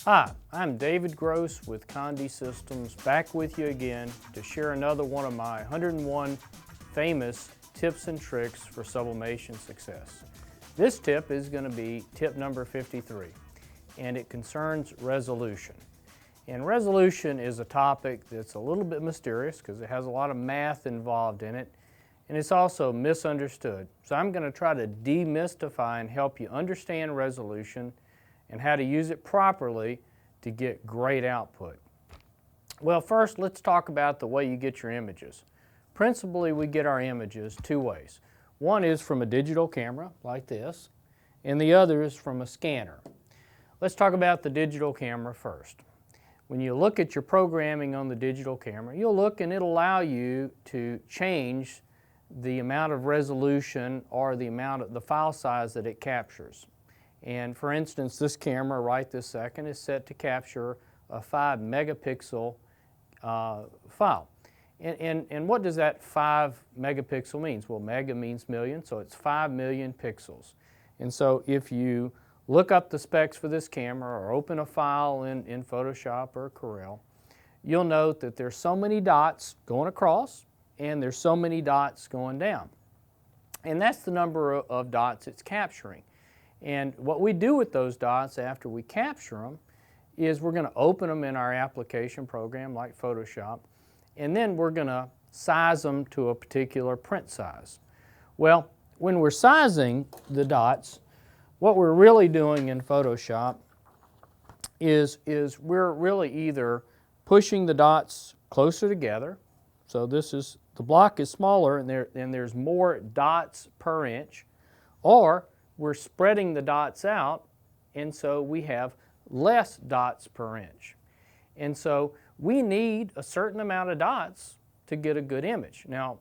Hi, I'm David Gross with Condi Systems, back with you again to share another one of my 101 famous tips and tricks for sublimation success. This tip is going to be tip number 53, and it concerns resolution. And resolution is a topic that's a little bit mysterious because it has a lot of math involved in it, and it's also misunderstood. So I'm going to try to demystify and help you understand resolution and how to use it properly to get great output. Well, first let's talk about the way you get your images. Principally, we get our images two ways. One is from a digital camera like this, and the other is from a scanner. Let's talk about the digital camera first. When you look at your programming on the digital camera, you'll look and it'll allow you to change the amount of resolution or the file size that it captures. And for instance, this camera right this second is set to capture a 5 megapixel file. And what does that 5 megapixel mean? Well, mega means million, so it's 5 million pixels. And so if you look up the specs for this camera or open a file in Photoshop or Corel, you'll note that there's so many dots going across and there's so many dots going down. And that's the number of dots it's capturing. And what we do with those dots after we capture them is we're going to open them in our application program like Photoshop, and then we're going to size them to a particular print size. Well, when we're sizing the dots, what we're really doing in Photoshop is we're really either pushing the dots closer together, so the block is smaller and there's more dots per inch, or we're spreading the dots out, and so we have less dots per inch. And so we need a certain amount of dots to get a good image. Now,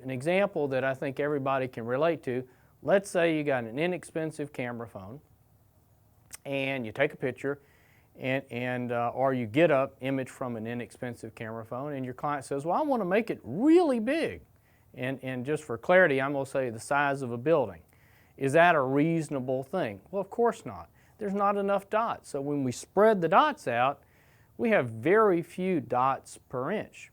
an example that I think everybody can relate to, let's say you got an inexpensive camera phone and you take a picture or you get an image from an inexpensive camera phone and your client says, well, I want to make it really big. And just for clarity, I'm going to say the size of a building. Is that a reasonable thing? Well, of course not. There's not enough dots. So when we spread the dots out, we have very few dots per inch.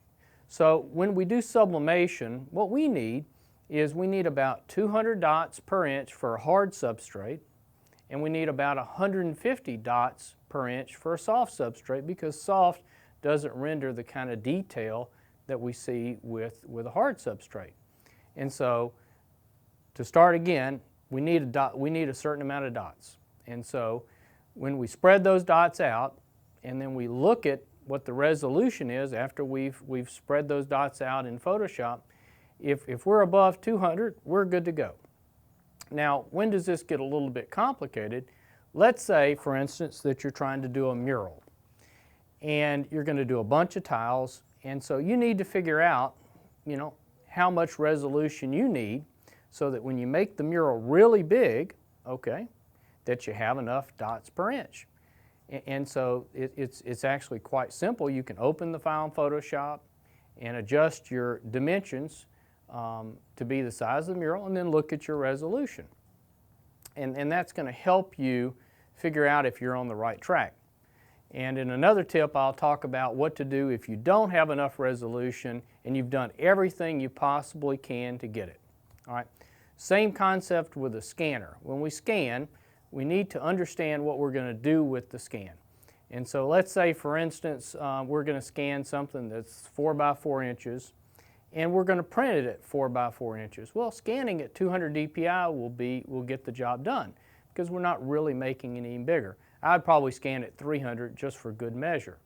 So when we do sublimation, what we need is we need about 200 dots per inch for a hard substrate, and we need about 150 dots per inch for a soft substrate because soft doesn't render the kind of detail that we see with a hard substrate. And so to start again, we need a certain amount of dots. And so when we spread those dots out and then we look at what the resolution is after we've spread those dots out in Photoshop, if we're above 200, we're good to go. Now, when does this get a little bit complicated? Let's say, for instance, that you're trying to do a mural and you're going to do a bunch of tiles, and so you need to figure out, how much resolution you need so that when you make the mural really big, okay, that you have enough dots per inch. And so it's actually quite simple. You can open the file in Photoshop and adjust your dimensions to be the size of the mural and then look at your resolution. And that's going to help you figure out if you're on the right track. And in another tip, I'll talk about what to do if you don't have enough resolution and you've done everything you possibly can to get it. All right. Same concept with a scanner. When we scan, we need to understand what we're going to do with the scan. And so let's say, for instance, we're going to scan something that's 4 by 4 inches, and we're going to print it at 4 by 4 inches. Well, scanning at 200 dpi will get the job done because we're not really making it any bigger. I'd probably scan at 300 just for good measure.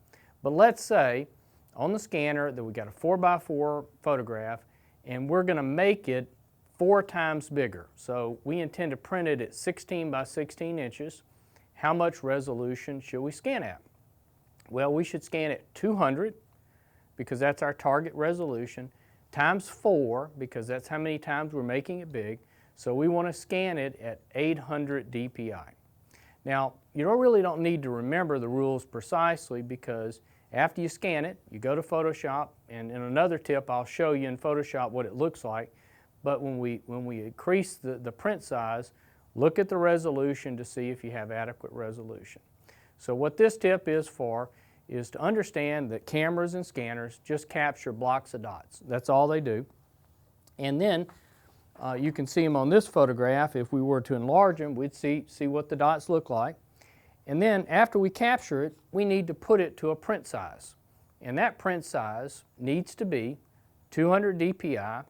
But let's say on the scanner that we got a 4 by 4 photograph, and we're going to make it 4 times bigger. So we intend to print it at 16 by 16 inches. How much resolution should we scan at? Well, we should scan at 200 because that's our target resolution, times 4 because that's how many times we're making it big. So we want to scan it at 800 dpi. Now, you really don't need to remember the rules precisely because after you scan it, you go to Photoshop, and in another tip I'll show you in Photoshop what it looks like. But when we increase the print size, look at the resolution to see if you have adequate resolution. So what this tip is for is to understand that cameras and scanners just capture blocks of dots. That's all they do. And then you can see them on this photograph. If we were to enlarge them, we'd see what the dots look like. And then after we capture it, we need to put it to a print size. And that print size needs to be 200 dpi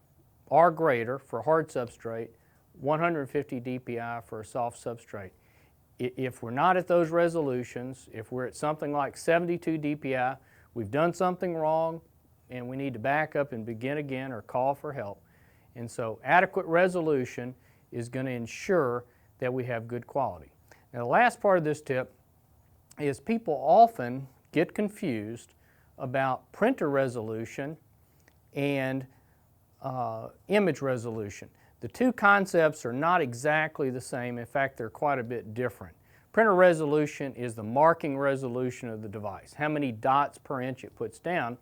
or greater for hard substrate, 150 dpi for a soft substrate. If we're not at those resolutions, if we're at something like 72 dpi, we've done something wrong and we need to back up and begin again or call for help. And so adequate resolution is going to ensure that we have good quality. Now the last part of this tip is people often get confused about printer resolution and image resolution. The two concepts are not exactly the same. In fact, they're quite a bit different. Printer resolution is the marking resolution of the device, how many dots per inch it puts down,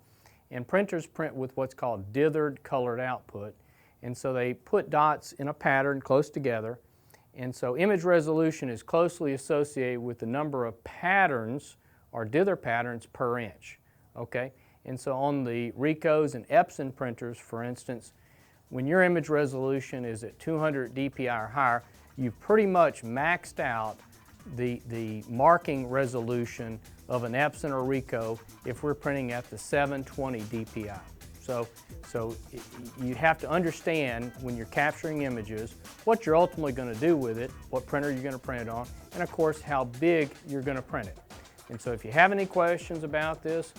and printers print with what's called dithered colored output, and so they put dots in a pattern close together, and so image resolution is closely associated with the number of patterns or dither patterns per inch, okay? And so on the Ricos and Epson printers, for instance, when your image resolution is at 200 dpi or higher, you've pretty much maxed out the marking resolution of an Epson or Rico if we're printing at the 720 dpi. So you have to understand when you're capturing images what you're ultimately going to do with it, what printer you're going to print it on, and of course how big you're going to print it. And so if you have any questions about this,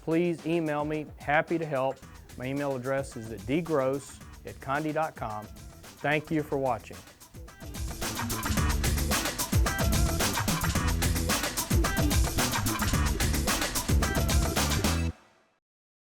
please email me. Happy to help. My email address is at dgross@conde.com. Thank you for watching.